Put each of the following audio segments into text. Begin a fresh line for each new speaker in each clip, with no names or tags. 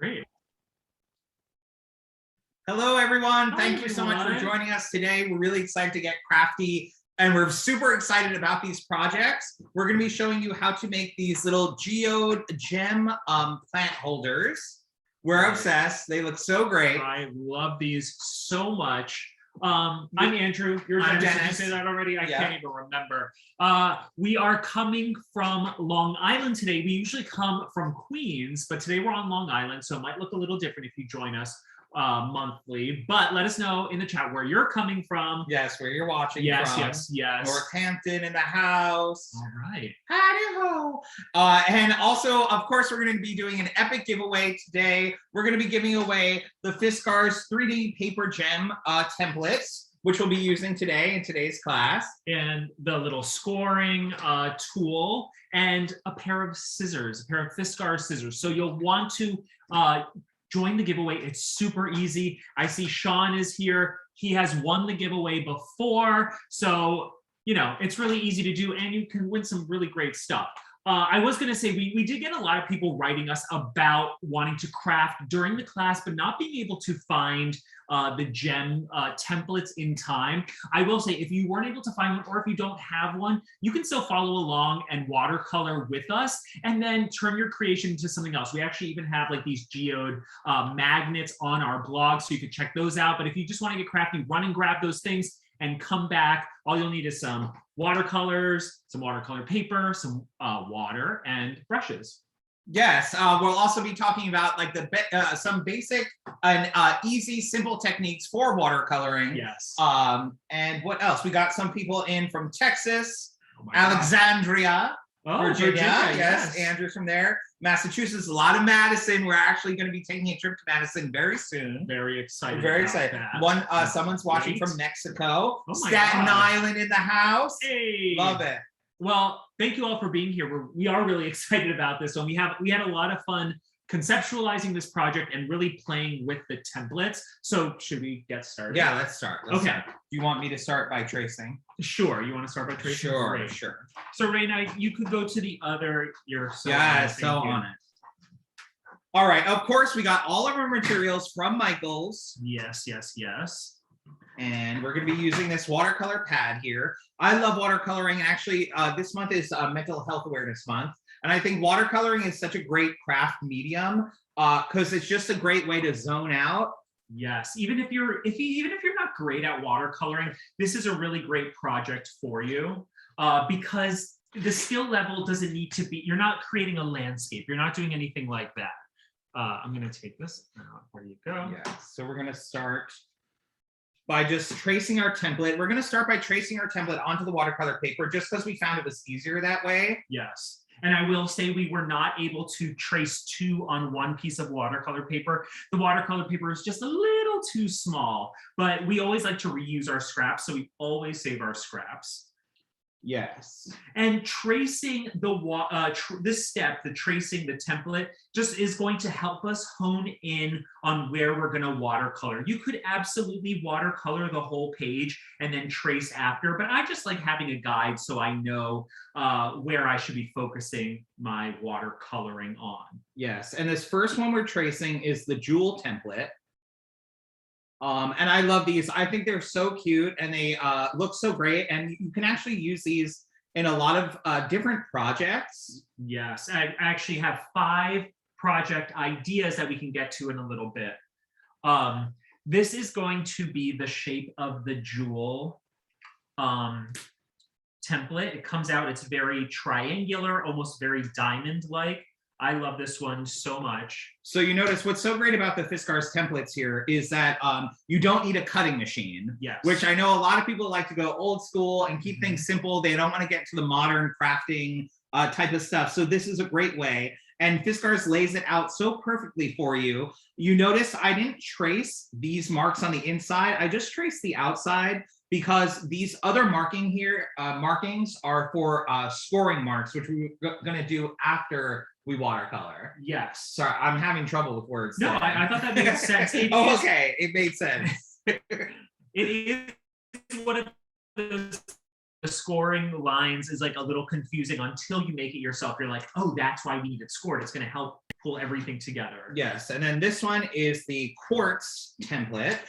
Great.
Hello, everyone.
Hi,
Thank you so much for joining us today. We're really excited to get crafty, and we're super excited about these projects. We're going to be showing you how to make these little geode gem plant holders. We're obsessed. They look so great.
I love these so much. I'm Andrew.
I'm
Dennis.
Dennis.
Did you say that already? I can't even remember. We are coming from Long Island today. We usually come from Queens, but today we're on Long Island, so it might look a little different if you join us monthly. But let us know in the chat where you're coming from.
Yes, where you're watching from.
Yes.
Northampton in the house.
All right.
Howdy-ho. And also, of course, we're going to be doing an epic giveaway today. We're going to be giving away the Fiskars 3D paper gem templates, which we'll be using today in today's class.
And the little scoring tool and a pair of scissors, a pair of Fiskars scissors. So you'll want to join the giveaway. It's super easy. I see Sean is here. He has won the giveaway before. So, you know, it's really easy to do and you can win some really great stuff. I was going to say, we did get a lot of people writing us about wanting to craft during the class, but not being able to find the gem templates in time. I will say, if you weren't able to find one, or if you don't have one, you can still follow along and watercolor with us and then turn your creation into something else. We actually even have like these geode magnets on our blog, so you can check those out. But if you just want to get crafty, run and grab those things and come back. All you'll need is some watercolors, some watercolor paper, some water, and brushes.
Yes, we'll also be talking about like some basic and easy, simple techniques for watercoloring.
Yes.
And what else? We got some people in from Texas,
Oh
Alexandria, Virginia. Yes,
yes.
Andrew's from there. Massachusetts, a lot of Madison. We're actually going to be taking a trip to Madison very soon.
Very excited.
Very excited.
That.
Someone's watching from Mexico.
Oh my
Staten
gosh.
Island in the house.
Hey.
Love it.
Well, thank you all for being here. We are really excited about this one. We had a lot of fun conceptualizing this project and really playing with the templates. So should we get started?
Yeah, let's start.
Okay.
Do you want me to start by tracing?
Sure. You want to start by tracing?
Sure,
Great.
sure.
So Raina, you could go to the other. You're so
Yeah,
Thank
so
you.
on it. All right. Of course, we got all of our materials from Michael's.
Yes.
And we're going to be using this watercolor pad here. I love watercoloring. Actually, this month is Mental Health Awareness Month. And I think watercoloring is such a great craft medium because it's just a great way to zone out.
Yes, even if you're not great at watercoloring, this is a really great project for you because the skill level doesn't need to be, you're not creating a landscape. You're not doing anything like that. I'm going to take this. Where do you go?
Yeah, so we're going to start by just tracing our template. We're going to start by tracing our template onto the watercolor paper just because we found it was easier that way.
Yes. And I will say we were not able to trace two on one piece of watercolor paper. The watercolor paper is just a little too small, but we always like to reuse our scraps, so we always save our scraps.
Yes.
And tracing this step, the tracing the template, just is going to help us hone in on where we're going to watercolor. You could absolutely watercolor the whole page and then trace after, but I just like having a guide so I know where I should be focusing my watercoloring on.
Yes, and this first one we're tracing is the jewel template. And I love these. I think they're so cute and they look so great. And you can actually use these in a lot of different projects.
Yes, I actually have 5 project ideas that we can get to in a little bit. This is going to be the shape of the jewel template. It comes out, it's very triangular, almost very diamond-like. I love this one so much.
So you notice what's so great about the Fiskars templates here is that you don't need a cutting machine.
Yes.
Which I know a lot of people like to go old school and keep things simple. They don't want to get to the modern crafting type of stuff. So this is a great way. And Fiskars lays it out so perfectly for you. You notice I didn't trace these marks on the inside. I just traced the outside because these other markings are for scoring marks, which we're going to do after we watercolor.
Yes.
Sorry, I'm having trouble with words.
No, I thought that made sense.
Okay, it made sense.
It is one of those the scoring lines is like a little confusing until you make it yourself. You're like, oh, that's why we need it scored. It's going to help pull everything together.
Yes, and then this one is the quartz template.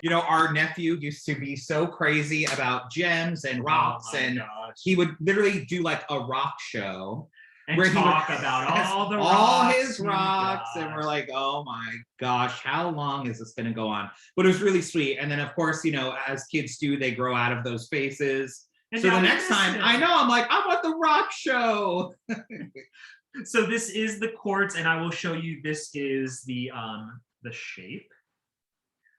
You know, our nephew used to be so crazy about gems and rocks, and he would literally do like a rock show
and
where
talk
he would
about all
all
rocks.
his rocks, and we're like, oh my gosh, how long is this going to go on? But it was really sweet. And then, of course, you know, as kids do, they grow out of those phases. And so the next time, I know, I'm like, I want the rock show.
So this is the quartz, and I will show you. This is the shape.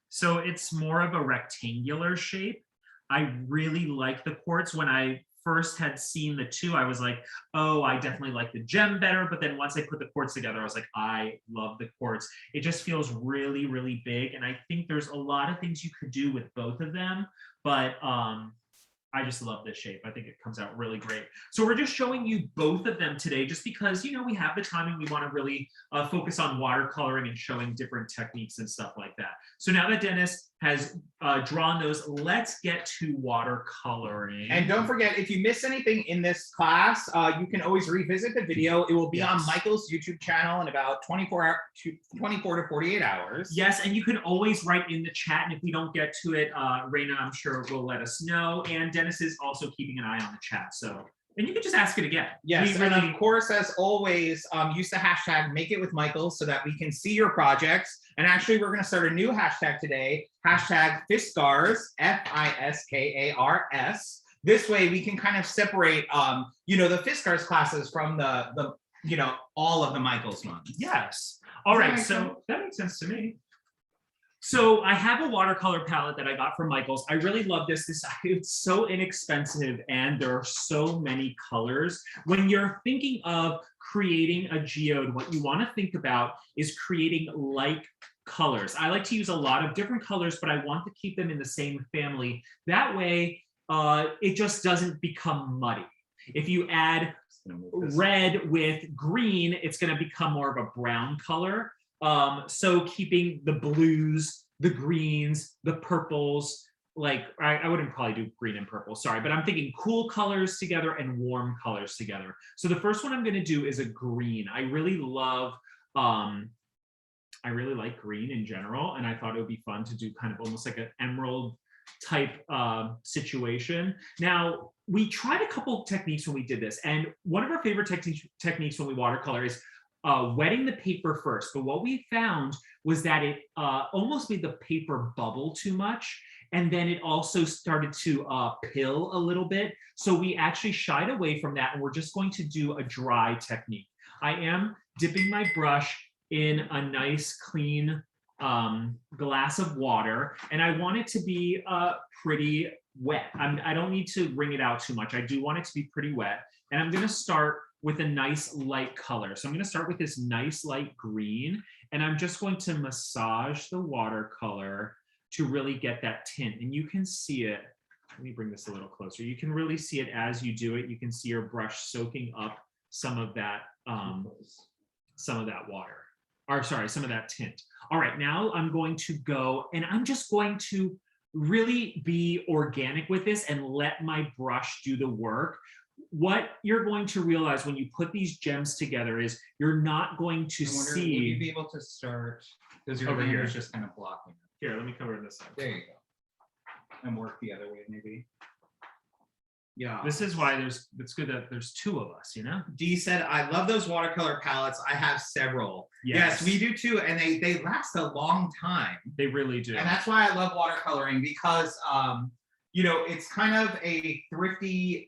So it's more of a rectangular shape. I really like the quartz. When I first had seen the two, I was like, oh, I definitely like the gem better. But then once I put the quartz together, I was like, I love the quartz. It just feels really, really big. And I think there's a lot of things you could do with both of them. But I just love this shape. I think it comes out really great. So we're just showing you both of them today, just because, you know, we have the time and we want to really focus on watercoloring and showing different techniques and stuff like that. So now that Dennis has drawn those, let's get to watercoloring.
And don't forget, if you miss anything in this class, you can always revisit the video. It will be on Michael's YouTube channel in about 24 to 48 hours.
Yes, and you can always write in the chat, and if we don't get to it, Raina, I'm sure, will let us know. And Dennis is also keeping an eye on the chat, so. And you can just ask it again.
Yes, and of course, as always, use the hashtag #MakeItWithMichael so that we can see your projects. And actually, we're going to start a new hashtag today, hashtag Fiskars, Fiskars. This way, we can kind of separate, you know, the Fiskars classes from the you know, all of the Michael's ones.
Yes. All right, so
that makes sense to me.
So I have a watercolor palette that I got from Michael's. I really love this. It's so inexpensive, and there are so many colors. When you're thinking of creating a geode, what you want to think about is creating like colors. I like to use a lot of different colors, but I want to keep them in the same family. That way, it just doesn't become muddy. If you add red with green, it's going to become more of a brown color. So keeping the blues, the greens, the purples, like I wouldn't probably do green and purple, sorry, but I'm thinking cool colors together and warm colors together. So the first one I'm going to do is a green. I really like green in general, and I thought it would be fun to do kind of almost like an emerald type situation. Now, we tried a couple of techniques when we did this, and one of our favorite techniques when we watercolor is wetting the paper first. But what we found was that it almost made the paper bubble too much, and then it also started to pill a little bit. So we actually shied away from that, and we're just going to do a dry technique. I am dipping my brush in a nice clean glass of water, and I want it to be pretty wet. I don't need to wring it out too much. I do want it to be pretty wet, and I'm going to start with a nice light color. So I'm going to start with this nice light green, and I'm just going to massage the watercolor to really get that tint. And you can see it. Let me bring this a little closer. You can really see it as you do it. You can see your brush soaking up some of that water, or sorry, some of that tint. All right, now I'm going to go, and I'm just going to really be organic with this and let my brush do the work. What you're going to realize when you put these gems together is you're not going to see.
Will you be able to start? Because your layer is just kind of blocking it.
Here, let me cover it this side.
There you go. And work the other way, maybe. Yeah.
This is why it's good that there's two of us, you know?
Dee said, I love those watercolor palettes. I have several. Yes, we do too. And they last a long time.
They really do.
And that's why I love watercoloring, because you know, it's kind of a thrifty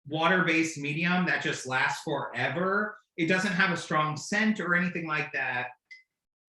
water-based medium that just lasts forever. It doesn't have a strong scent or anything like that.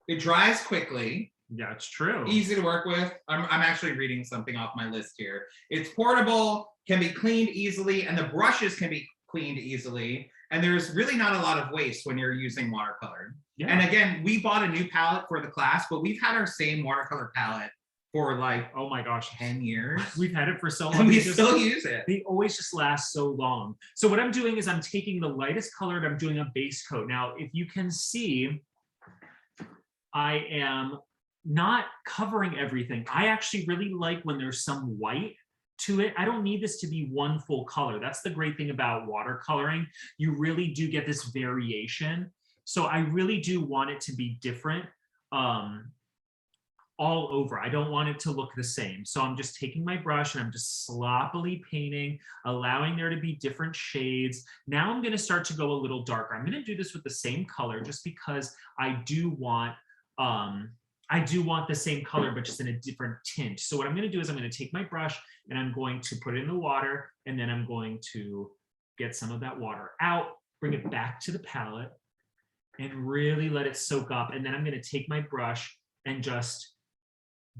It dries quickly.
Yeah, it's true.
Easy to work with. I'm actually reading something off my list here. It's portable, can be cleaned easily, and the brushes can be cleaned easily. And there's really not a lot of waste when you're using watercolor. Yeah. And again, we bought a new palette for the class, but we've had our same watercolor palette for like, oh my gosh, 10 years.
We've had it for so long.
And we still use it.
They always just last so long. So what I'm doing is I'm taking the lightest color and I'm doing a base coat. Now, if you can see, I am not covering everything. I actually really like when there's some white to it. I don't need this to be one full color. That's the great thing about watercoloring. You really do get this variation. So I really do want it to be different all over. I don't want it to look the same. So I'm just taking my brush and I'm just sloppily painting, allowing there to be different shades. Now I'm going to start to go a little darker. I'm going to do this with the same color just because I do want the same color, but just in a different tint. So what I'm going to do is I'm going to take my brush and I'm going to put it in the water, and then I'm going to get some of that water out, bring it back to the palette, and really let it soak up. And then I'm going to take my brush and just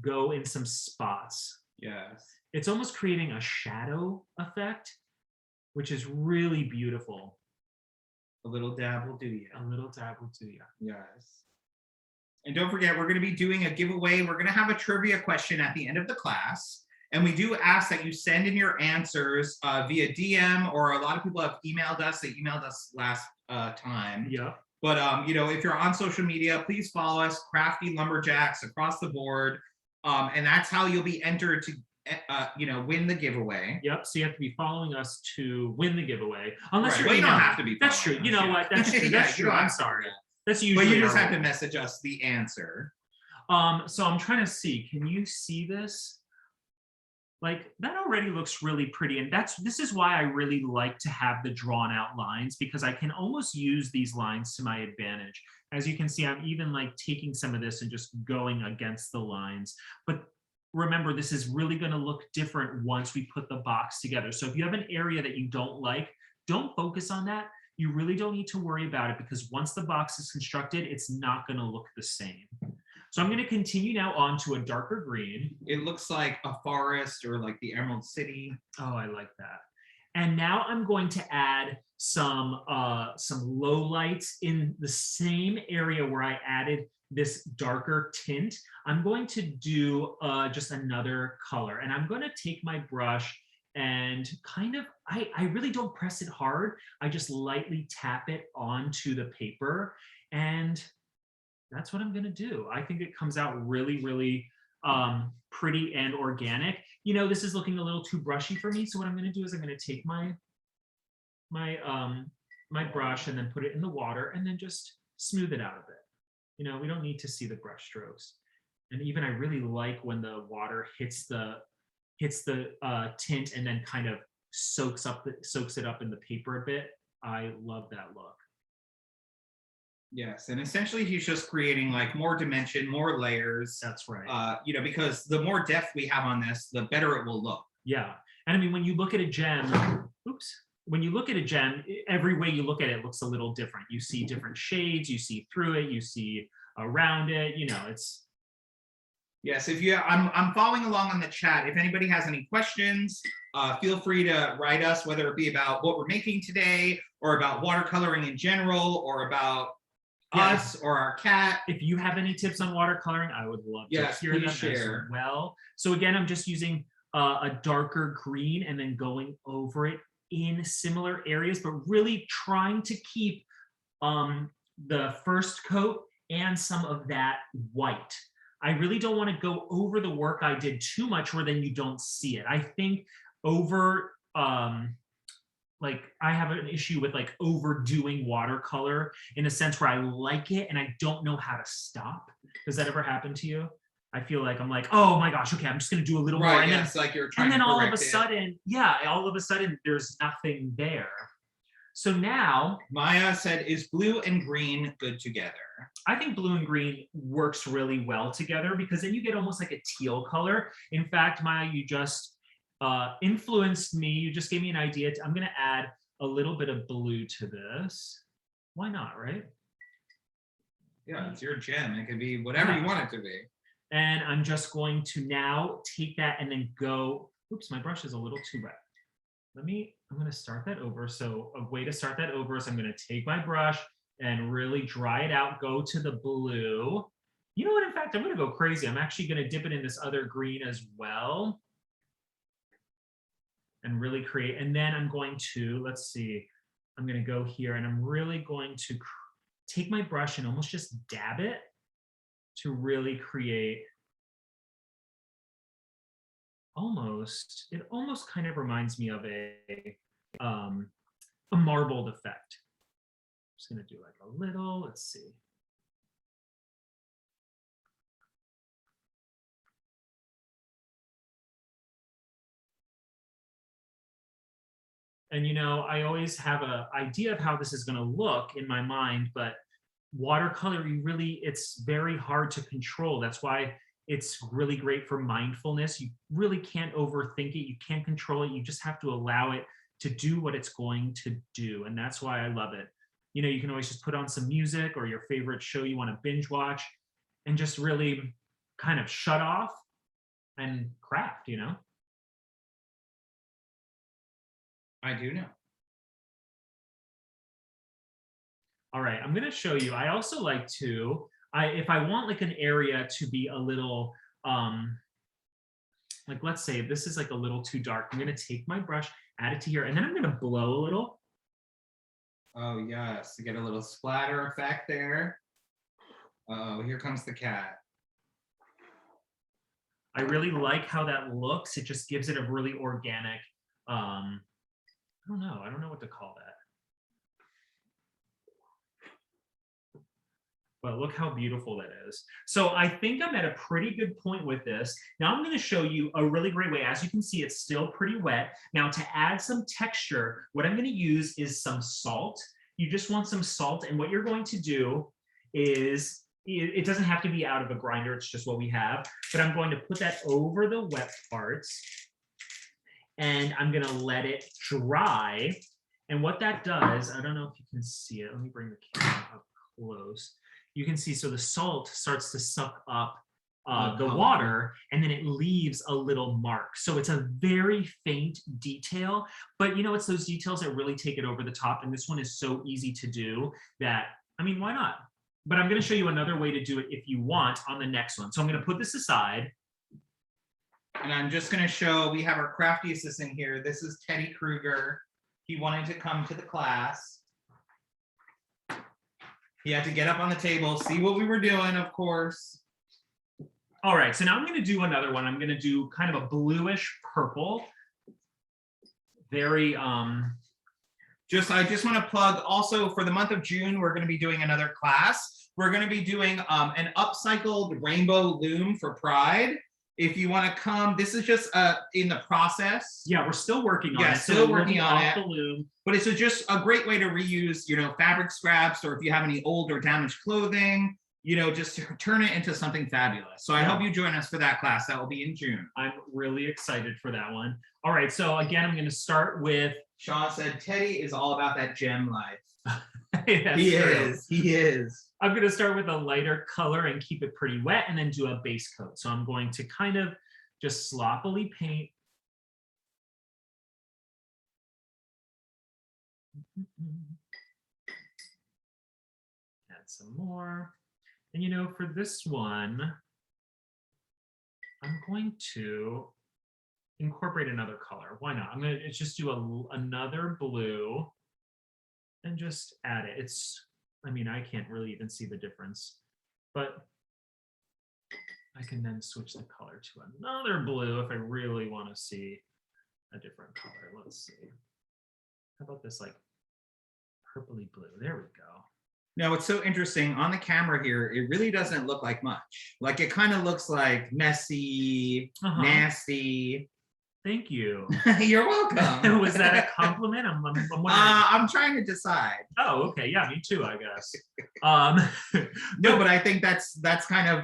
go in some spots.
Yes.
It's almost creating a shadow effect, which is really beautiful.
A little dab will do you.
A little dab will do you.
Yes. And don't forget, we're going to be doing a giveaway. We're going to have a trivia question at the end of the class. And we do ask that you send in your answers via DM, or a lot of people have emailed us. They emailed us last time.
Yeah.
But, you know, if you're on social media, please follow us, Crafty Lumberjacks, across the board. And that's how you'll be entered to, you know, win the giveaway.
Yep. So you have to be following us to win the giveaway. Unless you're
well, you don't
emailing.
have to be.
That's true. You know what? That's true. That's true. I'm sorry. That's usually.
But you just have to message us the answer.
So I'm trying to see. Can you see this? Like, that already looks really pretty. And this is why I really like to have the drawn out lines, because I can almost use these lines to my advantage. As you can see, I'm even like taking some of this and just going against the lines. But remember, this is really going to look different once we put the box together. So if you have an area that you don't like, don't focus on that. You really don't need to worry about it, because once the box is constructed, it's not going to look the same. So I'm going to continue now on to a darker green.
It looks like a forest or like the Emerald City.
Oh, I like that. And now I'm going to add some low lights in the same area where I added this darker tint. I'm going to do just another color, and I'm going to take my brush and kind of, I really don't press it hard. I just lightly tap it onto the paper, and that's what I'm going to do. I think it comes out really, really pretty and organic. You know, this is looking a little too brushy for me. So what I'm going to do is I'm going to take my brush and then put it in the water and then just smooth it out a bit. You know, we don't need to see the brush strokes. And even I really like when the water hits the tint and then kind of soaks it up in the paper a bit. I love that look.
Yes, and essentially he's just creating like more dimension, more layers.
That's right.
You know, because the more depth we have on this, the better it will look.
Yeah, and I mean, when you look at a gem, when you look at a gem, every way you look at it looks a little different. You see different shades, you see through it, you see around it. You know, it's.
Yes, if you, I'm following along on the chat. If anybody has any questions, feel free to write us, whether it be about what we're making today, or about watercoloring in general, or about us or our cat.
If you have any tips on watercoloring, I would love to hear them as well. So again, I'm just using a darker green and then going over it in similar areas, but really trying to keep the first coat and some of that white. I really don't want to go over the work I did too much where then you don't see it. I think over like I have an issue with like overdoing watercolor in a sense where I like it and I don't know how to stop. Does that ever happen to you? I feel like I'm like, oh my gosh, okay, I'm just gonna do a little more. And
then, like you're trying
and then
to
all of a
correct it.
sudden, yeah, all of a sudden there's nothing there. So now
Maya said, is blue and green good together?
I think blue and green works really well together because then you get almost like a teal color. In fact, Maya, you just influenced me. You just gave me an idea. I'm going to add a little bit of blue to this. Why not, right?
Yeah, it's your gem. It can be whatever you want it to be.
And I'm just going to now take that and then go, oops, my brush is a little too wet. I'm going to start that over. So a way to start that over is I'm going to take my brush and really dry it out, go to the blue. You know what, in fact, I'm going to go crazy. I'm actually going to dip it in this other green as well. And really create, and then I'm going to, let's see, I'm going to go here and I'm really going to take my brush and almost just dab it to really create it almost kind of reminds me of a marbled effect. I'm just gonna do like a little, let's see. And I always have an idea of how this is gonna look in my mind, but watercolor, it's very hard to control. That's why it's really great for mindfulness. You really can't overthink it. You can't control it. You just have to allow it to do what it's going to do. And that's why I love it. You can always just put on some music or your favorite show you want to binge watch and just really kind of shut off and craft.
I do know.
All right, I'm going to show you. I also like to, if I want like an area to be a little, like let's say this is like a little too dark. I'm going to take my brush, add it to here, and then I'm going to blow a little.
Oh yes, to get a little splatter effect there. Oh, here comes the cat.
I really like how that looks. It just gives it a really organic, I don't know what to call that. But look how beautiful that is. So I think I'm at a pretty good point with this. Now I'm going to show you a really great way. As you can see, it's still pretty wet. Now to add some texture, what I'm going to use is some salt. You just want some salt. And what you're going to do is, it doesn't have to be out of a grinder. It's just what we have. But I'm going to put that over the wet parts. And I'm going to let it dry. And what that does, I don't know if you can see it. Let me bring the camera up close. You can see, so the salt starts to suck up the water, and then it leaves a little mark. So it's a very faint detail, but it's those details that really take it over the top. And this one is so easy to do that, I mean, why not? But I'm going to show you another way to do it if you want on the next one. So I'm going to put this aside.
And I'm just going to show, we have our crafty assistant here. This is Teddy Kruger. He wanted to come to the class. He had to get up on the table, see what we were doing, of course.
All right, so now I'm going to do another one. I'm going to do kind of a bluish purple. Very, I
just want to plug also for the month of June, we're going to be doing another class. We're going to be doing an upcycled rainbow loom for Pride. If you want to come, this is just in the process.
Yeah, we're still working on it.
Still working on it.
The loom.
But it's just a great way to reuse, fabric scraps, or if you have any old or damaged clothing, just to turn it into something fabulous. So I hope you join us for that class. That will be in June.
I'm really excited for that one. All right, so again, I'm going to start with.
Sean said Teddy is all about that gem life.
He
is.
I'm going to start with a lighter color and keep it pretty wet, and then do a base coat. So I'm going to kind of just sloppily paint. Add some more. And for this one, I'm going to incorporate another color. Why not? I'm going to just do another blue and just add it. I mean, I can't really even see the difference, but I can then switch the color to another blue if I really want to see a different color. Let's see. How about this like purpley blue? There we go.
Now, it's so interesting on the camera here, it really doesn't look like much. Like it kind of looks like messy, nasty.
Thank you.
You're welcome.
Was that a compliment? I'm wondering.
I'm trying to decide.
Oh, okay. Yeah, me too, I guess.
No, but I think that's kind of,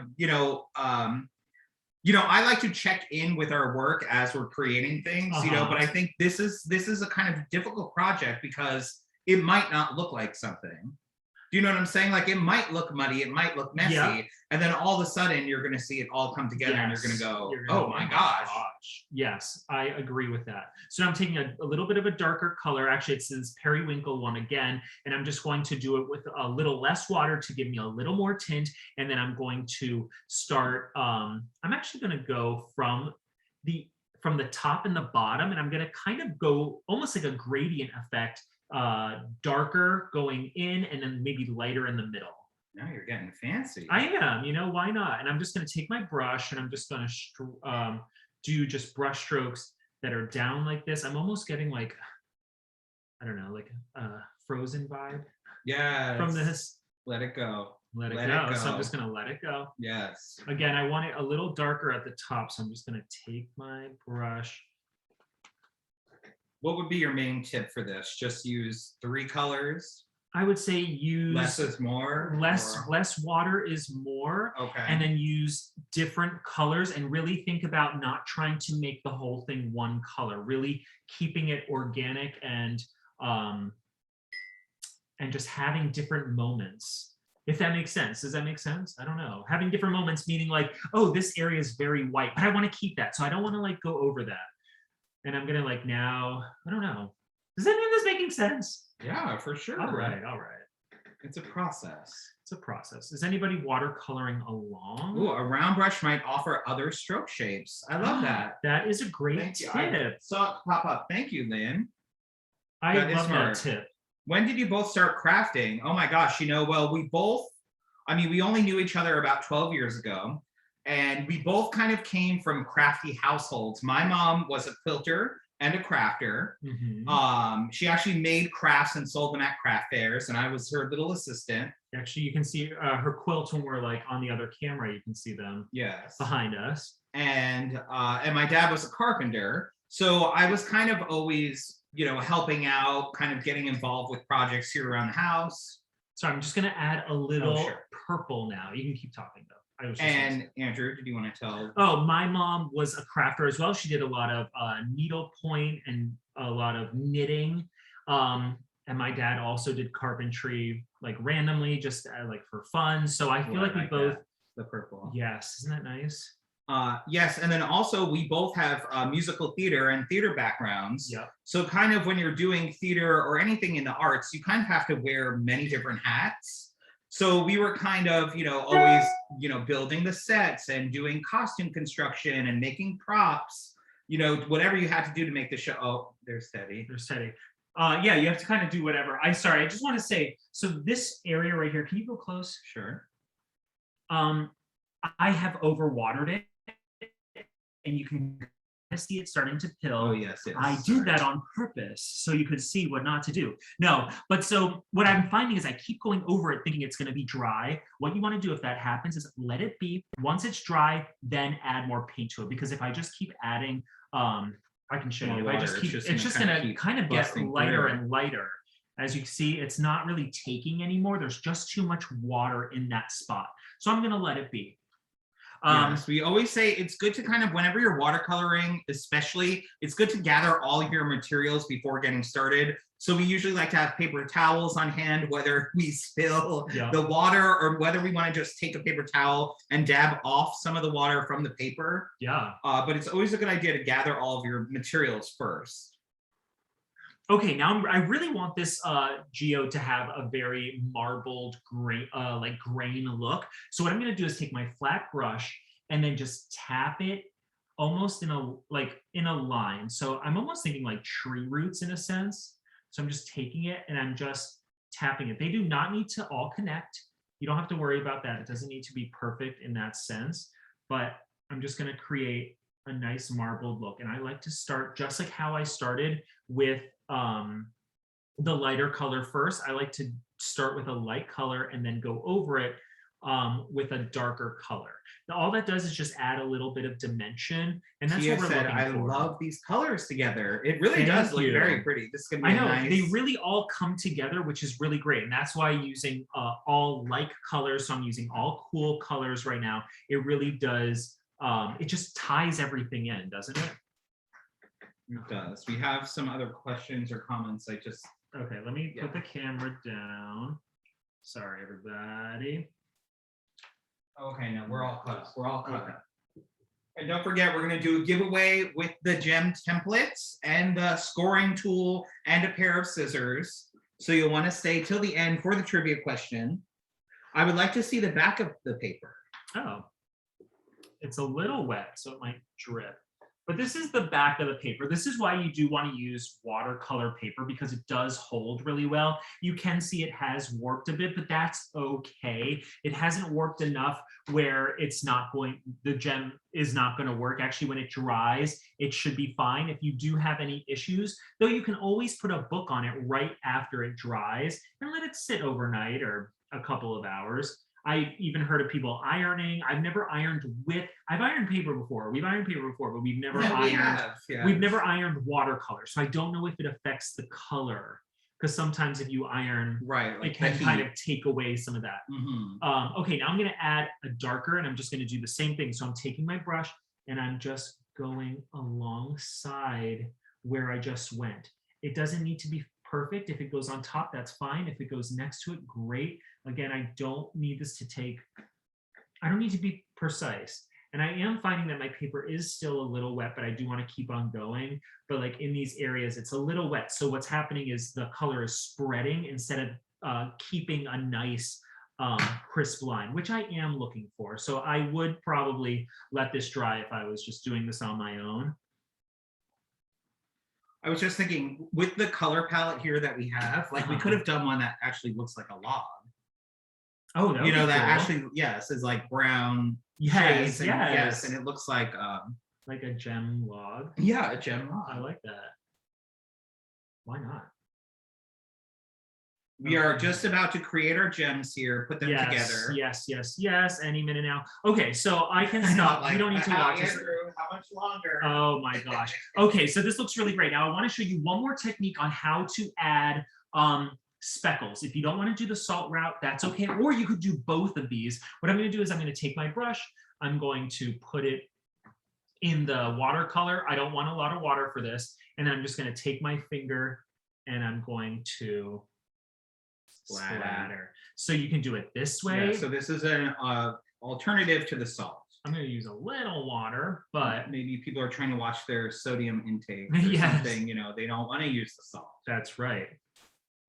I like to check in with our work as we're creating things, but I think this is a kind of difficult project because it might not look like something. Do you know what I'm saying? Like it might look muddy, it might look messy, and then all of a sudden you're going to see it all come together, and you're going to go, oh my gosh.
Yes, I agree with that. So now I'm taking a little bit of a darker color. Actually, it's this periwinkle one again, and I'm just going to do it with a little less water to give me a little more tint, and then I'm going to start, I'm actually going to go from the top and the bottom, and I'm going to kind of go almost like a gradient effect, darker going in and then maybe lighter in the middle.
Now you're getting fancy.
I am, why not? And I'm just going to take my brush and I'm just going to do just brush strokes that are down like this. I'm almost getting like, I don't know, like a Frozen vibe from this.
Let it go.
Let it
Let
go.
it
So I'm
go.
just gonna let it go.
Yes.
Again, I want it a little darker at the top, so I'm just gonna take my brush.
What would be your main tip for this? Just use 3 colors.
I would say use
Less is more.
less water is more.
Okay.
And then use different colors and really think about not trying to make the whole thing one color, really keeping it organic and just having different moments. If that makes sense. Does that make sense? I don't know. Having different moments, meaning like, oh, this area is very white, but I want to keep that. So I don't want to like go over that. And I'm gonna like now, I don't know. Does any of this making sense?
Yeah, for sure.
All right, all right.
It's a process.
It's a process. Is anybody watercoloring along?
Ooh, a round brush might offer other stroke shapes. I love that.
That is a great
Thank you.
tip.
I saw it pop up. Thank you, Lynn.
I
That is
love that
smart.
tip.
When did you both start crafting? Oh my gosh, well, we only knew each other about 12 years ago, and we both kind of came from crafty households. My mom was a quilter and a crafter.
Mhm.
She actually made crafts and sold them at craft fairs, and I was her little assistant.
Actually, you can see her quilts when we're like on the other camera. You can see them
Yes.
behind us.
And my dad was a carpenter, so I was kind of always, helping out, kind of getting involved with projects here around the house.
So I'm just gonna add a little
sure.
purple now. You can keep talking though. I was just
And Andrew, did you want to tell?
Oh, my mom was a crafter as well. She did a lot of needlepoint and a lot of knitting. And my dad also did carpentry, like randomly, just like for fun. So I feel like we both.
The purple.
Yes, isn't that nice?
Yes, and then also we both have musical theater and theater backgrounds.
Yeah.
So kind of when you're doing theater or anything in the arts, you kind of have to wear many different hats. So we were kind of, always, building the sets and doing costume construction and making props, whatever you had to do to make the show. Oh, they're steady.
They're steady. Yeah, you have to kind of do whatever. I just want to say, so this area right here, can you go close?
Sure.
I have overwatered it, and you can see it starting to pill.
Oh yes,
I did that on purpose so you could see what not to do. No, but so what I'm finding is I keep going over it thinking it's going to be dry. What you want to do if that happens is let it be. Once it's dry, then add more paint to it, because if I just keep adding, I can show you. If I just keep, it's just going to kind of get lighter and lighter. As you can see, it's not really taking anymore. There's just too much water in that spot. So I'm going to let it be.
Yes, we always say it's good to kind of, whenever you're watercoloring, especially, it's good to gather all your materials before getting started. So we usually like to have paper towels on hand, whether we spill the water or whether we want to just take a paper towel and dab off some of the water from the paper.
Yeah.
But it's always a good idea to gather all of your materials first.
Okay, now I really want this geode to have a very marbled grain, grain look. So what I'm going to do is take my flat brush and then just tap it almost in a line. So I'm almost thinking like tree roots in a sense. So I'm just taking it and I'm just tapping it. They do not need to all connect. You don't have to worry about that. It doesn't need to be perfect in that sense, but I'm just going to create a nice marbled look. And I like to start just like how I started with the lighter color first. I like to start with a light color and then go over it with a darker color. Now, all that does is just add a little bit of dimension, and that's what we're looking for.
I love these colors together. It really does look very pretty. This is gonna be nice.
They really all come together, which is really great, and that's why using all like colors. So I'm using all cool colors right now. It really does. It just ties everything in, doesn't it?
It does. We have some other questions or comments.
Okay, let me put the camera down. Sorry, everybody.
Okay, no, we're all caught up. We're all caught up. And don't forget, we're going to do a giveaway with the gem templates and the scoring tool and a pair of scissors. So you'll want to stay till the end for the trivia question. I would like to see the back of the paper.
Oh, it's a little wet, so it might drip. But this is the back of the paper. This is why you do want to use watercolor paper because it does hold really well. You can see it has warped a bit, but that's okay. It hasn't warped enough where it's not going, the gem is not going to work. Actually, when it dries, it should be fine. If you do have any issues, though, you can always put a book on it right after it dries and let it sit overnight or a couple of hours. I even heard of people ironing. I've never ironed I've ironed paper before. We've ironed paper before, but we've never we've never ironed watercolor. So I don't know if it affects the color because sometimes if you iron,
right, like
it can kind of take away some of that. Okay, now I'm going to add a darker, and I'm just going to do the same thing. So I'm taking my brush and I'm just going alongside where I just went. It doesn't need to be perfect. If it goes on top, that's fine. If it goes next to it, great. Again, I don't need this to take, I don't need to be precise. And I am finding that my paper is still a little wet, but I do want to keep on going. But like in these areas, it's a little wet. So what's happening is the color is spreading instead of keeping a nice crisp line, which I am looking for. So I would probably let this dry if I was just doing this on my own.
I was just thinking with the color palette here that we have, like we could have done one that actually looks like a log.
Oh, that
you know, that
cool.
actually, yes, is like brown.
Yes,
and, yes, and it looks like
a gem log.
Yeah, a gem log.
I like that. Why not?
We are just about to create our gems here, put them together.
Yes. Any minute now. Okay, so I can stop.
Like,
we don't need to watch this.
Andrew, how much longer?
Oh my gosh. Okay, so this looks really great. Now I want to show you one more technique on how to add speckles. If you don't want to do the salt route, that's okay. Or you could do both of these. What I'm going to do is I'm going to take my brush. I'm going to put it in the watercolor. I don't want a lot of water for this. And then I'm just going to take my finger and I'm going to splatter. So you can do it this way.
Yeah, so this is an alternative to the salt.
I'm going to use a little water, but
maybe people are trying to watch their sodium intake or something, you know, they don't want to use the salt.
That's right.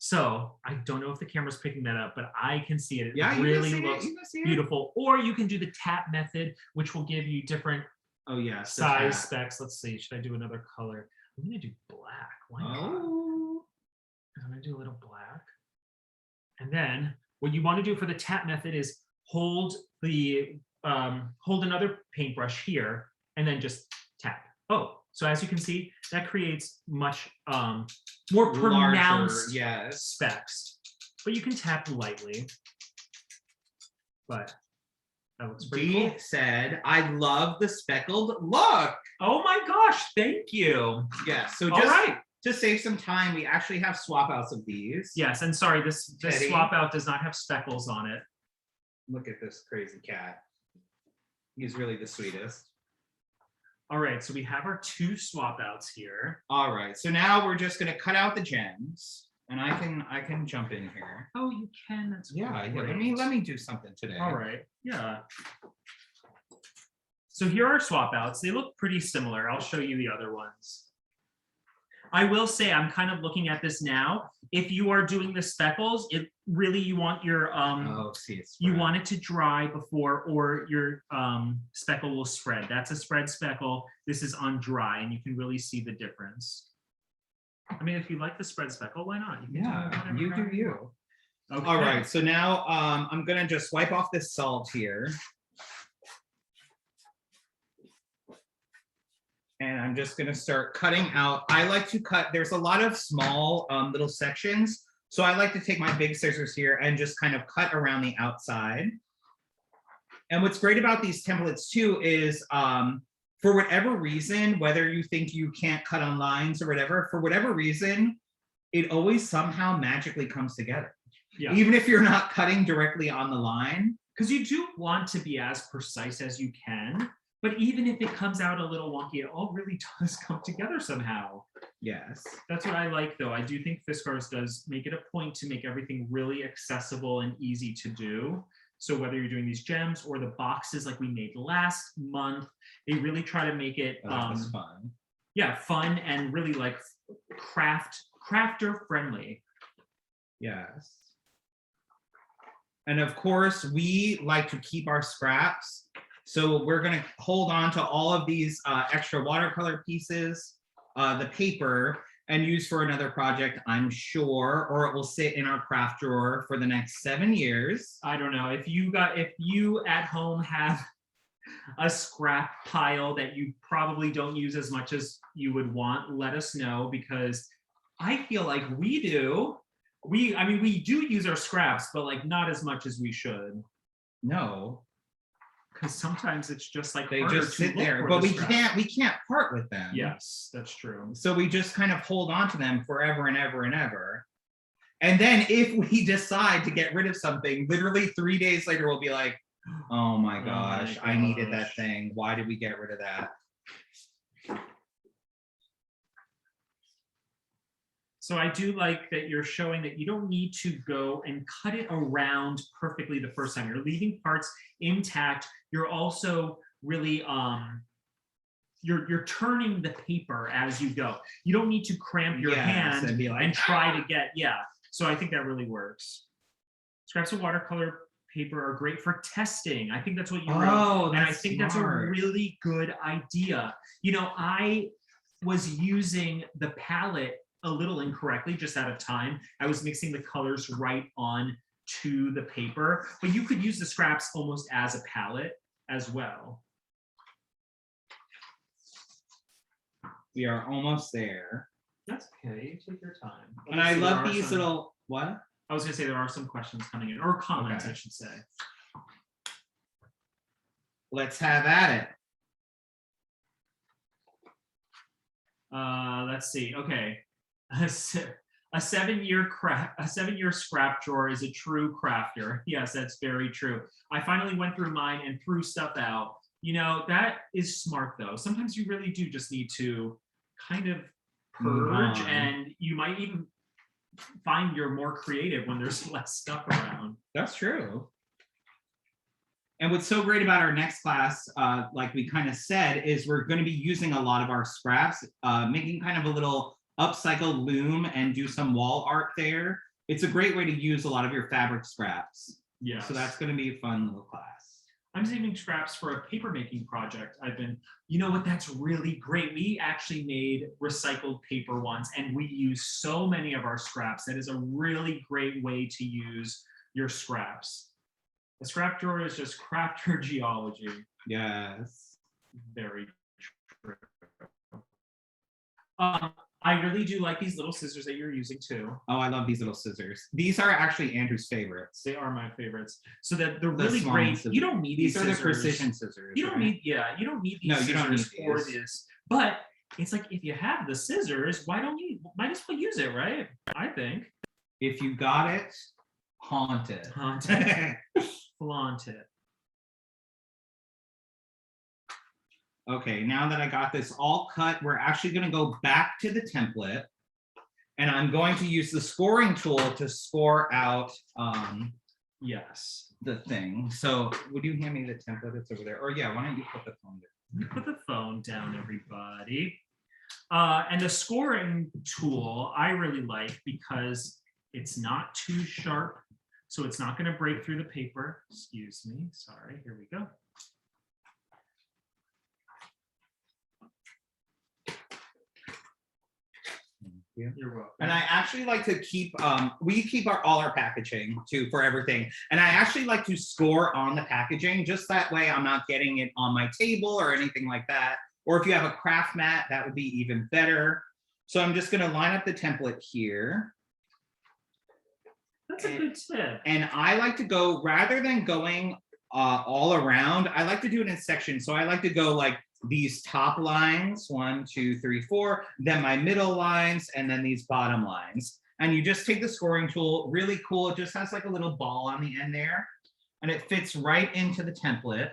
So I don't know if the camera's picking that up, but I can see it.
Yeah,
it really looks beautiful. Or you can do the tap method, which will give you different size specs. Let's see. Should I do another color? I'm going to do black. Why not? I'm going to do a little black. And then what you want to do for the tap method is hold another paintbrush here and then just tap. Oh, so as you can see, that creates much more pronounced specs. But you can tap lightly. But that looks pretty cool.
Said, I love the speckled look.
Oh my gosh, thank you.
Yes, so just to save some time, we actually have swap outs of these.
Yes, and sorry, this swap out does not have speckles on it.
Look at this crazy cat. He's really the sweetest.
All right, so we have our two swap outs here.
All right, so now we're just going to cut out the gems, and I can jump in here.
Oh, you can. That's
great. Let me do something today.
All right, yeah. So here are swap outs. They look pretty similar. I'll show you the other ones. I will say I'm kind of looking at this now. If you are doing the speckles, it really you want your you want it to dry before or your speckle will spread. That's a spread speckle. This is on dry, and you can really see the difference. I mean, if you like the spread speckle, why not?
You do you.
Okay.
All right, so now I'm gonna just wipe off this salt here. And I'm just gonna start cutting out. I like to cut, there's a lot of small little sections. So I like to take my big scissors here and just kind of cut around the outside. And what's great about these templates too is for whatever reason, whether you think you can't cut on lines or whatever, for whatever reason, it always somehow magically comes together. Yeah. Even if you're not cutting directly on the line.
Because you do want to be as precise as you can. But even if it comes out a little wonky, it all really does come together somehow.
Yes.
That's what I like, though. I do think Fiskars does make it a point to make everything really accessible and easy to do. So whether you're doing these gems or the boxes like we made last month, they really try to make it
fun.
Yeah, fun and really like crafter friendly.
Yes. And of course, we like to keep our scraps So we're gonna hold on to all of these extra watercolor pieces, the paper, and use for another project, I'm sure, or it will sit in our craft drawer for the next 7 years.
I don't know. If you at home have a scrap pile that you probably don't use as much as you would want, let us know, because I feel like we do. I mean, we do use our scraps, but like not as much as we should.
No,
Because sometimes it's just like
they
harder
just
to
sit
look
there,
for
but
the
we
scraps.
can't part with them.
Yes, that's true.
So we just kind of hold on to them forever and ever and ever. And then if we decide to get rid of something, literally 3 days later, we'll be like, oh my gosh, I needed that thing. Why did we get rid of that?
So I do like that you're showing that you don't need to go and cut it around perfectly the first time. You're leaving parts intact. You're also really you're turning the paper as you go. You don't need to cramp your hand
and be like,
and try to get, yeah. So I think that really works. Scraps of watercolor paper are great for testing. I think that's what you wrote.
oh,
And I think that's a really good idea. You know, I was using the palette a little incorrectly just out of time. I was mixing the colors right on to the paper, but you could use the scraps almost as a palette as well.
We are almost there.
That's okay, take your time.
And I love these little, what?
I was gonna say there are some questions coming in, or comments,
Okay.
I should say.
Let's have at it.
Let's see, okay. A 7-year scrap drawer is a true crafter. Yes, that's very true. I finally went through mine and threw stuff out. You know, that is smart though. Sometimes you really do just need to kind of purge, and you might even find you're more creative when there's less stuff around.
That's true. And what's so great about our next class, like we kind of said, is we're going to be using a lot of our scraps, making kind of a little upcycled loom and do some wall art there. It's a great way to use a lot of your fabric scraps.
Yeah.
So that's going to be a fun little class.
I'm saving scraps for a paper making project. You know what, that's really great. We actually made recycled paper once and we use so many of our scraps. That is a really great way to use your scraps. A scrap drawer is just crafter geology.
Yes.
Very true. I really do like these little scissors that you're using too.
Oh, I love these little scissors. These are actually Andrew's favorites.
They are my favorites. So that they're really great.
Scissors.
You don't need
these
these
are
scissors.
the precision scissors.
You don't need, yeah, you don't need these scissors
you don't need
for
these.
this. But it's like, if you have the scissors, why don't you, might as well use it, right? I think.
If you got it, haunt it.
Haunt it. Flaunt it.
Okay, now that I got this all cut, we're actually going to go back to the template. And I'm going to use the scoring tool to score out
Yes.
the thing. So would you hand me the template that's over there? Or yeah, why don't you put the phone there?
Put the phone down, everybody. And the scoring tool I really like because it's not too sharp, so it's not going to break through the paper. Excuse me. Sorry. Here we go. You're welcome.
And I actually like to keep, we keep all our packaging too for everything. And I actually like to score on the packaging, just that way I'm not getting it on my table or anything like that. Or if you have a craft mat, that would be even better. So I'm just gonna line up the template here.
That's a good tip.
And I like to go, rather than going all around, I like to do it in sections. So I like to go like these top lines, 1, 2, 3, 4, then my middle lines, and then these bottom lines. And you just take the scoring tool, really cool. It just has like a little ball on the end there, and it fits right into the template.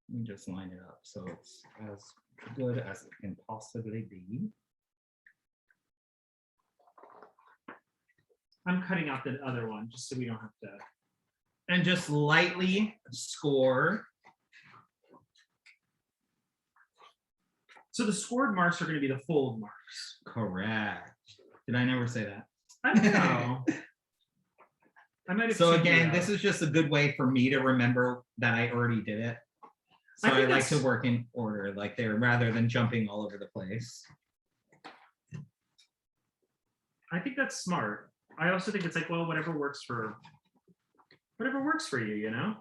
Let me just line it up so it's as good as it can possibly be.
I'm cutting out the other one just so we don't have to.
And just lightly score.
So the scored marks are going to be the fold marks.
Correct. Did I never say that?
I don't know. I might have
So
tuned you
again,
out.
this is just a good way for me to remember that I already did it. So
I
I
think
like to
that's-
work in order, like there, rather than jumping all over the place.
I think that's smart. I also think it's like, well, whatever works for you, you know?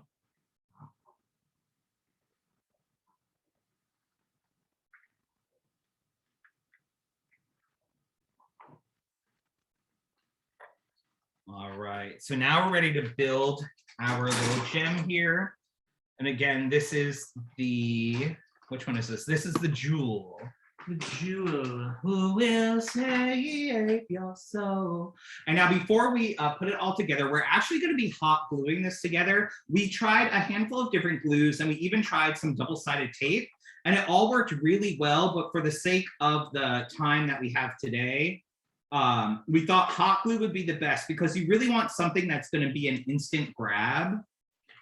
All right, so now we're ready to build our little gem here. And again, this is the, which one is this? This is the jewel.
The jewel.
Who will save your soul? And now before we put it all together, we're actually going to be hot gluing this together. We tried a handful of different glues and we even tried some double-sided tape and it all worked really well, but for the sake of the time that we have today, we thought hot glue would be the best because you really want something that's going to be an instant grab.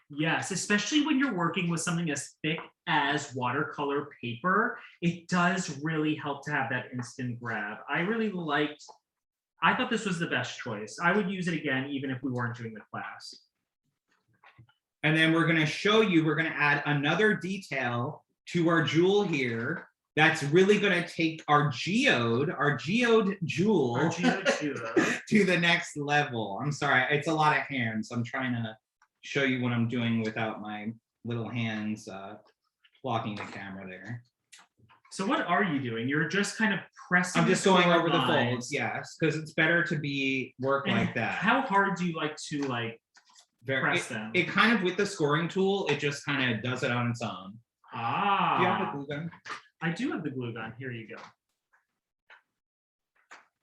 Yes, especially when you're working with something as thick as watercolor paper, it does really help to have that instant grab. I thought this was the best choice. I would use it again, even if we weren't doing the class.
And then we're going to show you, we're going to add another detail to our jewel here. That's really going to take our geode jewel
Our geode.
to the next level. I'm sorry, it's a lot of hands. I'm trying to show you what I'm doing without my little hands blocking the camera there.
So what are you doing? You're just kind of pressing.
I'm just going over the
lines.
folds, yes, because it's better to work
And
like that.
How hard do you like to press them?
It kind of, with the scoring tool, it just kind of does it on its own.
Ah.
Do you have the glue gun?
I do have the glue gun. Here you go.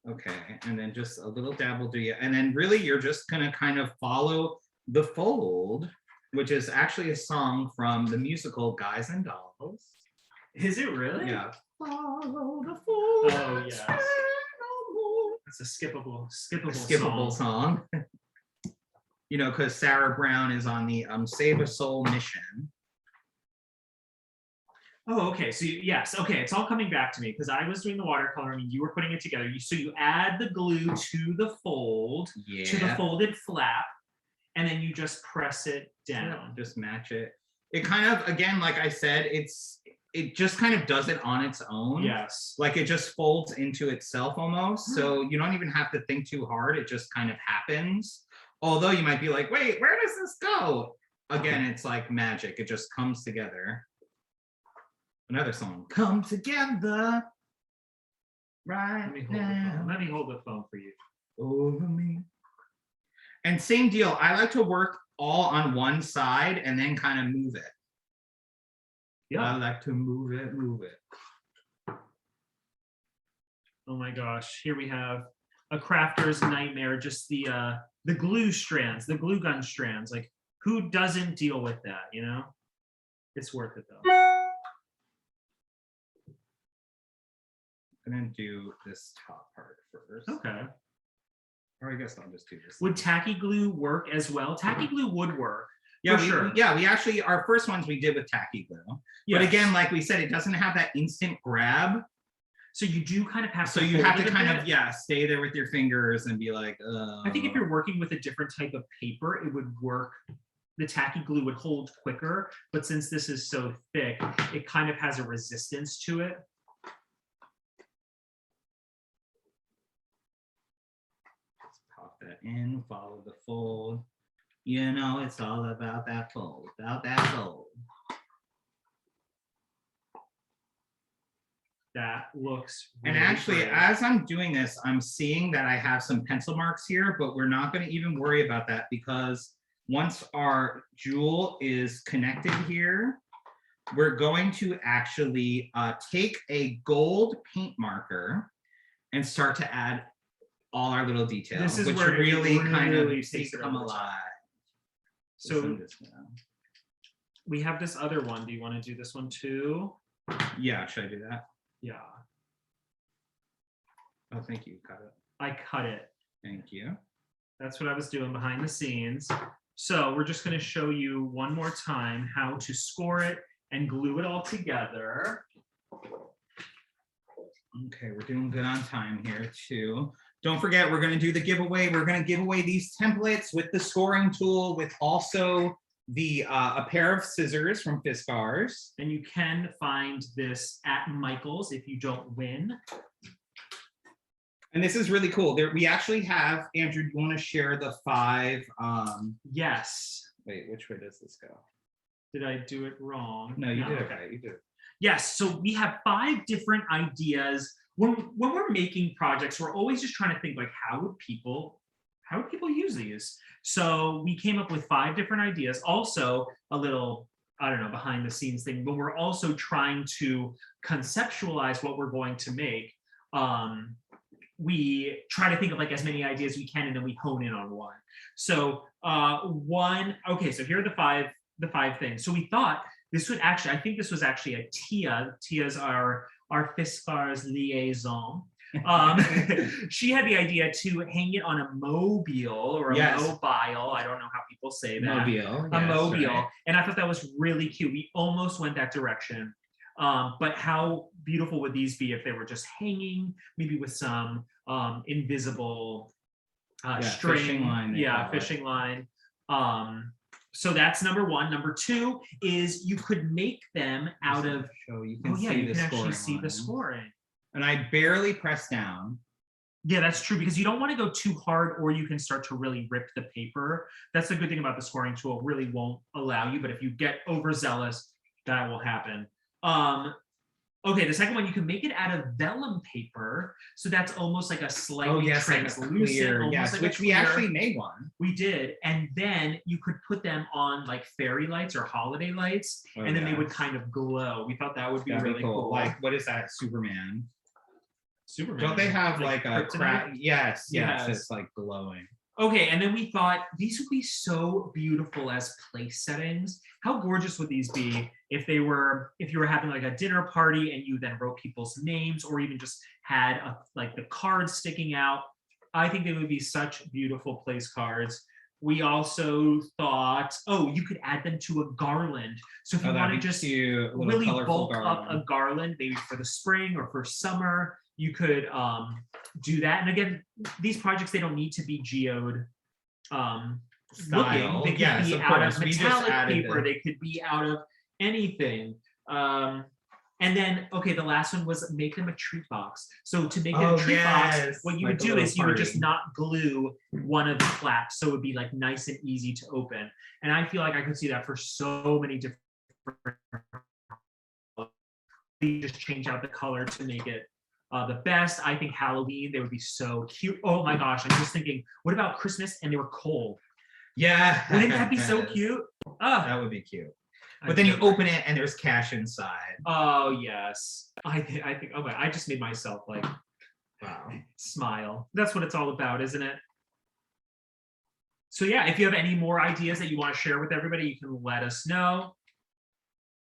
Okay, and then just a little dab will do you. And then really you're just gonna kind of follow the fold, which is actually a song from the musical Guys and Dolls.
Is it really?
Yeah. Follow the fold.
Oh yes. That's a skippable
song. You know, because Sarah Brown is on the Save a Soul mission.
Oh, okay. So yes, okay. It's all coming back to me because I was doing the watercolor and you were putting it together. So you add the glue to the fold, to the folded flap, and then you just press it down.
Just match it. It kind of, again, like I said, it just kind of does it on its own.
Yes.
Like it just folds into itself almost. So you don't even have to think too hard. It just kind of happens. Although you might be like, wait, where does this go? Again, it's like magic. It just comes together. Another song, come together right now.
Let me hold the phone for you.
Over me. And same deal, I like to work all on one side and then kind of move it.
Yeah.
I like to move it.
Oh my gosh, here we have a crafter's nightmare, just the glue strands, the glue gun strands. Like, who doesn't deal with that, you know? It's worth it though.
I'm gonna do this top part first.
Okay.
Or I guess I'll just do this.
Would tacky glue work as well? Tacky glue would work.
Yeah,
for
we actually, our first ones we did with tacky glue.
Yes.
But again, like we said, it doesn't have that instant grab.
So you do kind of have to.
So you have to kind
of,
of, stay there with your fingers and be like,
I think if you're working with a different type of paper, it would work. The tacky glue would hold quicker, but since this is so thick, it kind of has a resistance to it.
Let's pop that in, follow the fold. You know, it's all about that fold,
That looks
And
really
actually,
great.
as I'm doing this, I'm seeing that I have some pencil marks here, but we're not going to even worry about that because once our jewel is connected here, we're going to actually take a gold paint marker and start to add all our little details,
This is
which
where it
really kind of
takes it
come
over the top.
alive.
So we have this other one. Do you want to do this one too?
Yeah, should I do that?
Yeah,
Oh, thank you. Got it.
I cut it.
Thank you.
That's what I was doing behind the scenes. So we're just going to show you one more time how to score it and glue it all together.
Okay, we're doing good on time here too. Don't forget, we're going to do the giveaway. We're going to give away these templates with the scoring tool, with also the a pair of scissors from Fiskars.
And you can find this at Michael's if you don't win.
And this is really cool. There, we actually have, Andrew, do you want to share the 5?
Yes.
Wait, which way does this go?
Did I do it wrong?
No, you did it
okay.
right. You did it.
Yes, so we have 5 different ideas. When we're making projects, we're always just trying to think like, how would people use these? So we came up with 5 different ideas. Also, a little, I don't know, behind the scenes thing, but we're also trying to conceptualize what we're going to make. We try to think of like as many ideas we can, and then we hone in on one. So okay, so here are the five things. So we thought this would actually, I think this was actually a Tia. Tia's our Fiskars liaison. She had the idea to hang it on a mobile or a mobile. I don't know how people say that.
Mobile.
A mobile. Right. And I thought that was really cute. We almost went that direction. But how beautiful would these be if they were just hanging, maybe with some invisible string, fishing line. Fishing line. So that's number 1. Number 2 is you could make them out of.
You can you can actually see the scoring. And I barely press down.
Yeah, that's true, because you don't want to go too hard, or you can start to really rip the paper. That's the good thing about the scoring tool. It really won't allow you, but if you get overzealous, that will happen. Okay, the second one, you can make it out of vellum paper. So that's almost like a slightly translucent,
like which we actually made one.
We did. And then you could put them on like fairy lights or holiday lights, and then they would kind of glow. We thought that would be really cool.
Like, what is that? Superman.
Don't
they have like a crack? Yes, it's like glowing.
Okay, and then we thought these would be so beautiful as place settings. How gorgeous would these be if you were having like a dinner party and you then wrote people's names, or even just had like the cards sticking out? I think they would be such beautiful place cards. We also thought, you could add them to a garland. So if you want to just really bulk up a garland, maybe for the spring or for summer, you could do that. And again, these projects, they don't need to be geode looking. They could be out of metallic paper. They could be out of anything. And then, the last one was make them a treat box. So to make a treat box, what you would do is you would just not glue one of the flaps. So it would be like nice and easy to open. And I feel like I could see that for so many different, you just change out the color to make it the best. I think Halloween, they would be so cute. Oh my gosh, I'm just thinking, what about Christmas and they were cold?
Yeah.
Wouldn't that be so cute?
That would be cute. But then you open it and there's cash inside.
Oh yes. I think I just made myself like smile. That's what it's all about, isn't it? So yeah, if you have any more ideas that you want to share with everybody, you can let us know.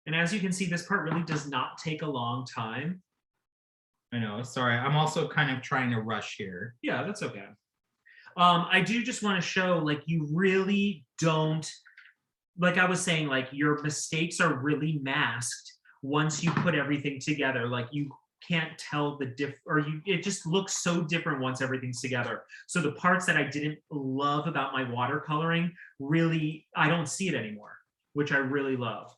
And as you can see, this part really does not take a long time.
I know, sorry. I'm also kind of trying to rush here.
Yeah, that's okay. I do just want to show, like, you really don't, like I was saying, like, your mistakes are really masked once you put everything together. Like, you can't tell the it just looks so different once everything's together. So the parts that I didn't love about my watercoloring, really, I don't see it anymore, which I really love.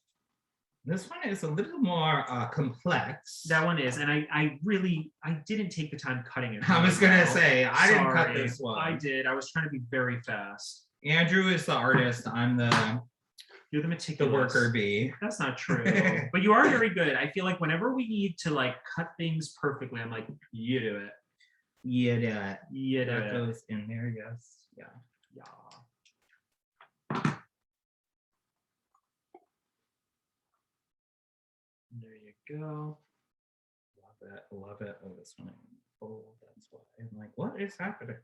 This one is a little more complex.
That one is, and I didn't take the time cutting it.
I was gonna say, I didn't cut this one.
I did. I was trying to be very fast.
Andrew is the artist.
You're the meticulous.
The worker bee.
That's not true. But you are very good. I feel like whenever we need to like cut things perfectly, I'm like, you do it.
You do it.
You do
that
it.
goes in there, yes. Yeah.
Yeah. There you go.
Love it. Love it. Oh, this one. Oh, that's why I'm like, what is happening?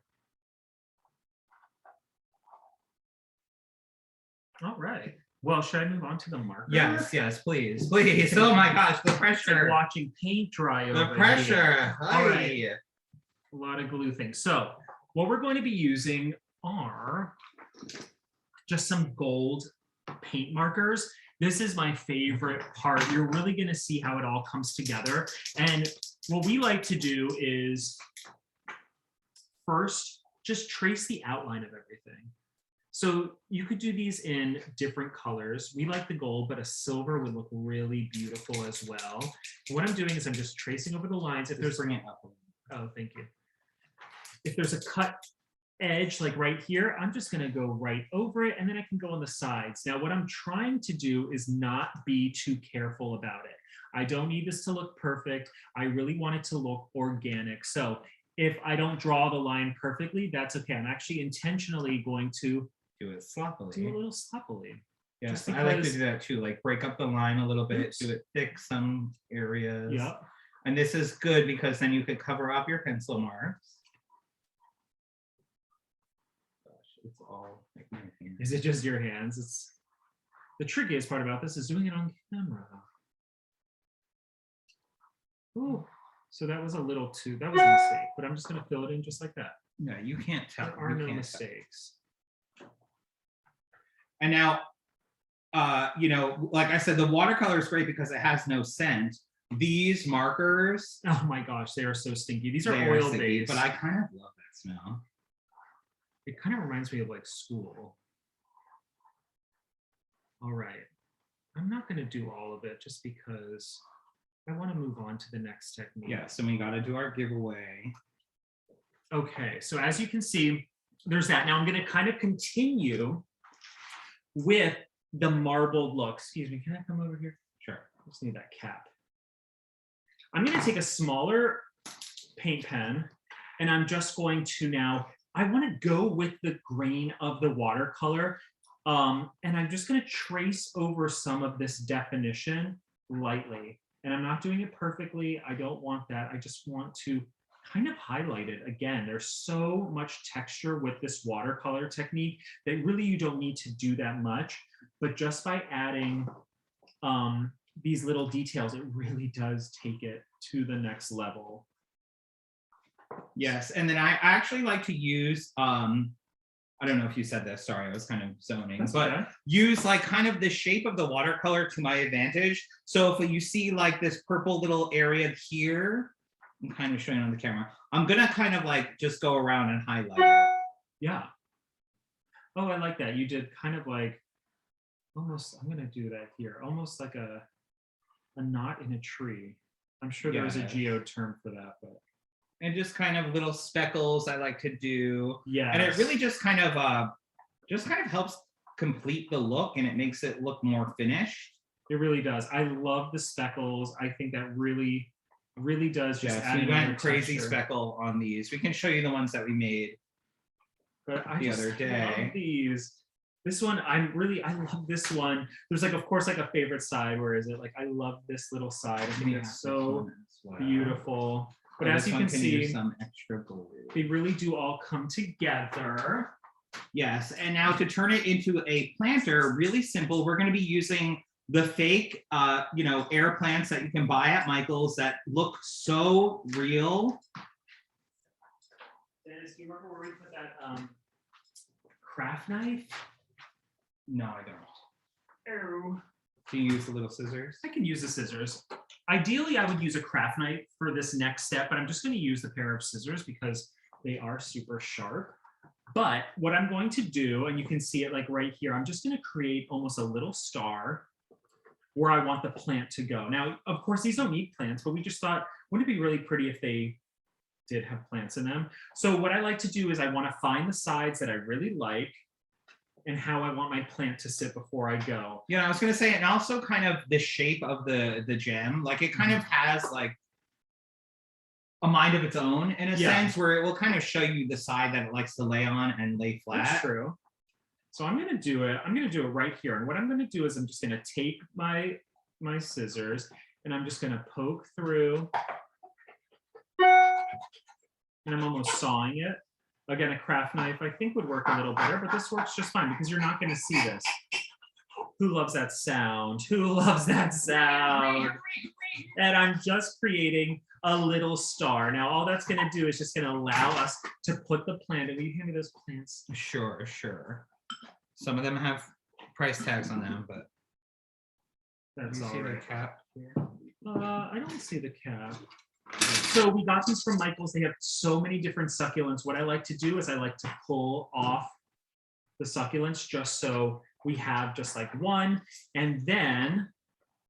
All right. Well, should I move on to the marker?
Yes, please. Please. Oh my gosh, the pressure.
Watching paint dry over
the pressure.
All right. A lot of glue things. So what we're going to be using are just some gold paint markers. This is my favorite part. You're really going to see how it all comes together. And what we like to do is first just trace the outline of everything. So you could do these in different colors. We like the gold, but a silver would look really beautiful as well. What I'm doing is I'm just tracing over the lines. If there's
bring it up.
oh, thank you. If there's a cut edge like right here, I'm just going to go right over it, and then I can go on the sides. Now, what I'm trying to do is not be too careful about it. I don't need this to look perfect. I really want it to look organic. So if I don't draw the line perfectly, that's okay. I'm actually intentionally going to
do it sloppily.
do a little sloppily.
Yes, I like to do that too. Like break up the line a little bit, do it thick some areas.
Yeah.
And this is good because then you could cover up your pencil marks. It's all like my hands.
Is it just your hands? It's the trickiest part about this is doing it on camera. Ooh, so that was a little too, that was a mistake, but I'm just gonna fill it in just like that.
No, you can't tell.
There are no mistakes.
And now, you know, like I said, the watercolor is great because it has no scent. These markers,
Oh my gosh, they are so stinky. These are
they are
oil
sticky,
based.
but I kind of love that smell.
It kind of reminds me of like school. All right. I'm not going to do all of it just because I want to move on to the next technique.
Yeah, so we got to do our giveaway.
Okay, so as you can see, there's that. Now I'm going to kind of continue with the marbled look. Excuse me, can I come over here?
Sure.
I just need that cap. I'm going to take a smaller paint pen, and I'm just going to now, I want to go with the grain of the watercolor, and I'm just going to trace over some of this definition lightly. And I'm not doing it perfectly. I don't want that. I just want to kind of highlight it. Again, there's so much texture with this watercolor technique that really you don't need to do that much. But just by adding these little details, it really does take it to the next level.
Yes, and then I actually like to use, I don't know if you said this, sorry, I was kind of zoning,
That's
but
okay.
use like kind of the shape of the watercolor to my advantage. So if you see like this purple little area here, I'm kind of showing on the camera, I'm gonna kind of like just go around and highlight it.
Yeah. Oh, I like that. You did kind of like, almost, I'm gonna do that here, almost like a knot in a tree. I'm sure there's a geode term for that, but.
And just kind of little speckles I like to do.
Yeah.
And it really just kind of helps complete the look, and it makes it look more finished.
It really does. I love the speckles. I think that really does just add
we
another
went crazy
texture.
speckle on these. We can show you the ones that we made
But I
the
just
other day.
love these. This one, I love this one. There's like, of course, like a favorite side. Where is it? Like, I love this little side. I think it's so beautiful. But as you can see,
some extra gold.
they really do all come together.
Yes, and now to turn it into a planter, really simple. We're going to be using the fake, air plants that you can buy at Michael's that look so real.
Dennis, do you remember where we put that craft knife?
No, I don't.
Oh.
Do you use the little scissors?
I can use the scissors. Ideally, I would use a craft knife for this next step, but I'm just going to use the pair of scissors because they are super sharp. But what I'm going to do, and you can see it like right here, I'm just going to create almost a little star where I want the plant to go. Now, of course, these don't need plants, but we just thought, wouldn't it be really pretty if they did have plants in them? So what I like to do is I want to find the sides that I really like and how I want my plant to sit before I go.
Yeah, I was gonna say, and also kind of the shape of the gem, like it kind of has like a mind of its own in a sense, where it will kind of show you the side that it likes to lay on and lay flat.
That's true. So I'm gonna do it. I'm gonna do it right here. And what I'm gonna do is I'm just gonna take my scissors and I'm just gonna poke through. And I'm almost sawing it. Again, a craft knife I think would work a little better, but this works just fine because you're not going to see this. Who loves that sound? Who loves that sound? And I'm just creating a little star. Now, all that's going to do is just going to allow us to put the plant. And will you hand me those plants?
Sure. Some of them have price tags on them, but
that's all right.
Cap here?
I don't see the cap. So we got these from Michael's. They have so many different succulents. What I like to do is I like to pull off the succulents just so we have just like one, and then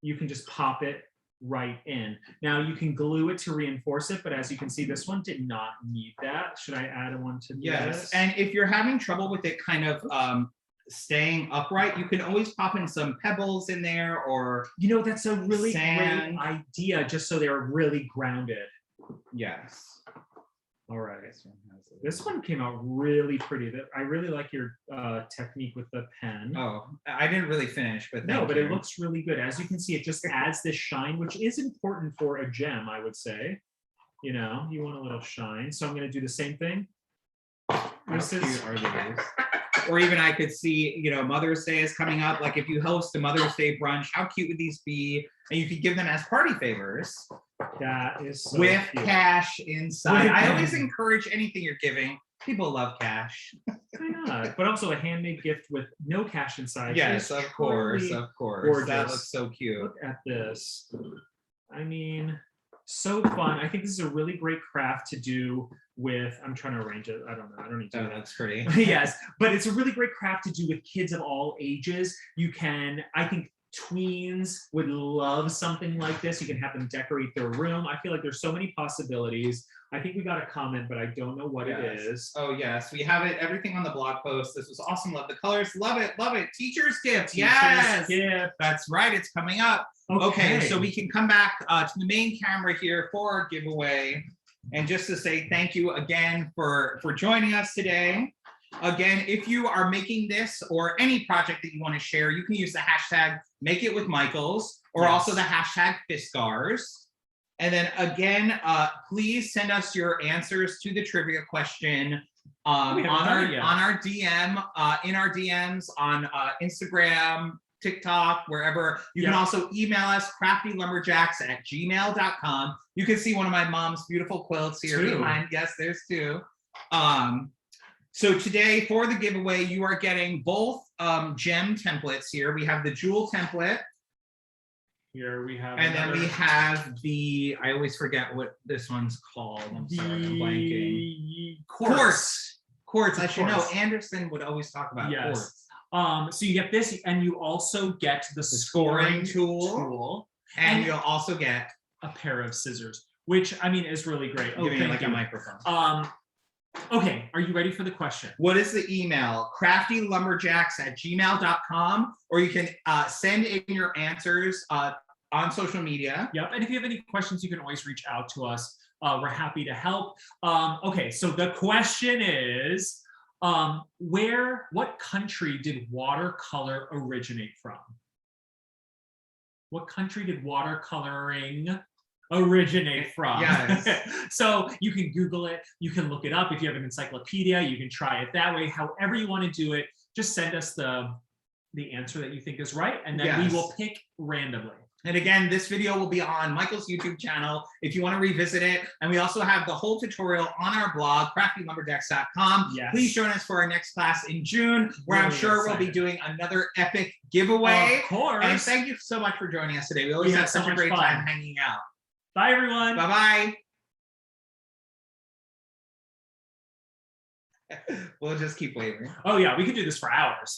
you can just pop it right in. Now you can glue it to reinforce it, but as you can see, this one did not need that. Should I add one to this?
Yes, and if you're having trouble with it kind of staying upright, you can always pop in some pebbles in there, or
that's a really
sand.
great idea, just so they're really grounded.
Yes.
All right. This one came out really pretty. I really like your technique with the pen.
Oh, I didn't really finish, but
no, but it looks really good. As you can see, it just adds this shine, which is important for a gem, I would say. You want a little shine. So I'm going to do the same thing.
How cute are these? Or even I could see, Mother's Day is coming up. Like if you host a Mother's Day brunch, how cute would these be? And you could give them as party favors.
That is so
with
cute.
Cash inside. I always encourage anything you're giving. People love cash.
Why not? But also a handmade gift with no cash inside.
Yes, of course, of course.
Gorgeous.
That looks so cute.
Look at this. I mean, so fun. I think this is a really great craft to do with, I'm trying to arrange it. I don't know. I don't need to.
Oh, that's pretty.
Yes, but it's a really great craft to do with kids of all ages. You can, I think, tweens would love something like this. You can have them decorate their room. I feel like there's so many possibilities. I think we got a comment, but I don't know what it is.
Oh yes, we have it. Everything on the blog post. This was awesome. Love the colors. Love it. Love it. Teacher's gift. Yes,
gift.
That's right. It's coming up. Okay, so we can come back to the main camera here for our giveaway, and just to say thank you again for joining us today. Again, if you are making this or any project that you want to share, you can use the hashtag #MakeItWithMichaels or also the hashtag Fiskars. And then again, please send us your answers to the trivia question on our DM, in our DMs on Instagram, TikTok, wherever. You can also email us, craftylumberjacks@gmail.com. You can see one of my mom's beautiful quilts here behind. Yes, there's two. So today for the giveaway, you are getting both gem templates here. We have the jewel template.
Here we have,
and then we have the, I always forget what this one's called. I'm sorry, I'm blanking. Quartz. I should know. Anderson would always talk about quartz.
So you get this, and you also get the scoring tool.
And you'll also get
a pair of scissors, which I mean is really great.
Oh, thank you. A microphone.
Okay, are you ready for the question?
What is the email? craftylumberjacks@gmail.com, or you can send in your answers on social media.
Yep, and if you have any questions, you can always reach out to us. We're happy to help. Okay, so the question is, what country did watercolor originate from? What country did watercoloring originate from?
Yes.
So you can Google it, you can look it up. If you have an encyclopedia, you can try it that way. However you want to do it, just send us the answer that you think is right, and then we will pick randomly.
And again, this video will be on Michael's YouTube channel if you want to revisit it. And we also have the whole tutorial on our blog, craftylumberjacks.com.
Yes.
Please join us for our next class in June, where I'm sure we'll be doing another epic giveaway.
Of course.
And thank you so much for joining us today. We always have such a great time hanging out.
Bye, everyone.
Bye-bye. We'll just keep waving.
Oh, yeah, we could do this for hours.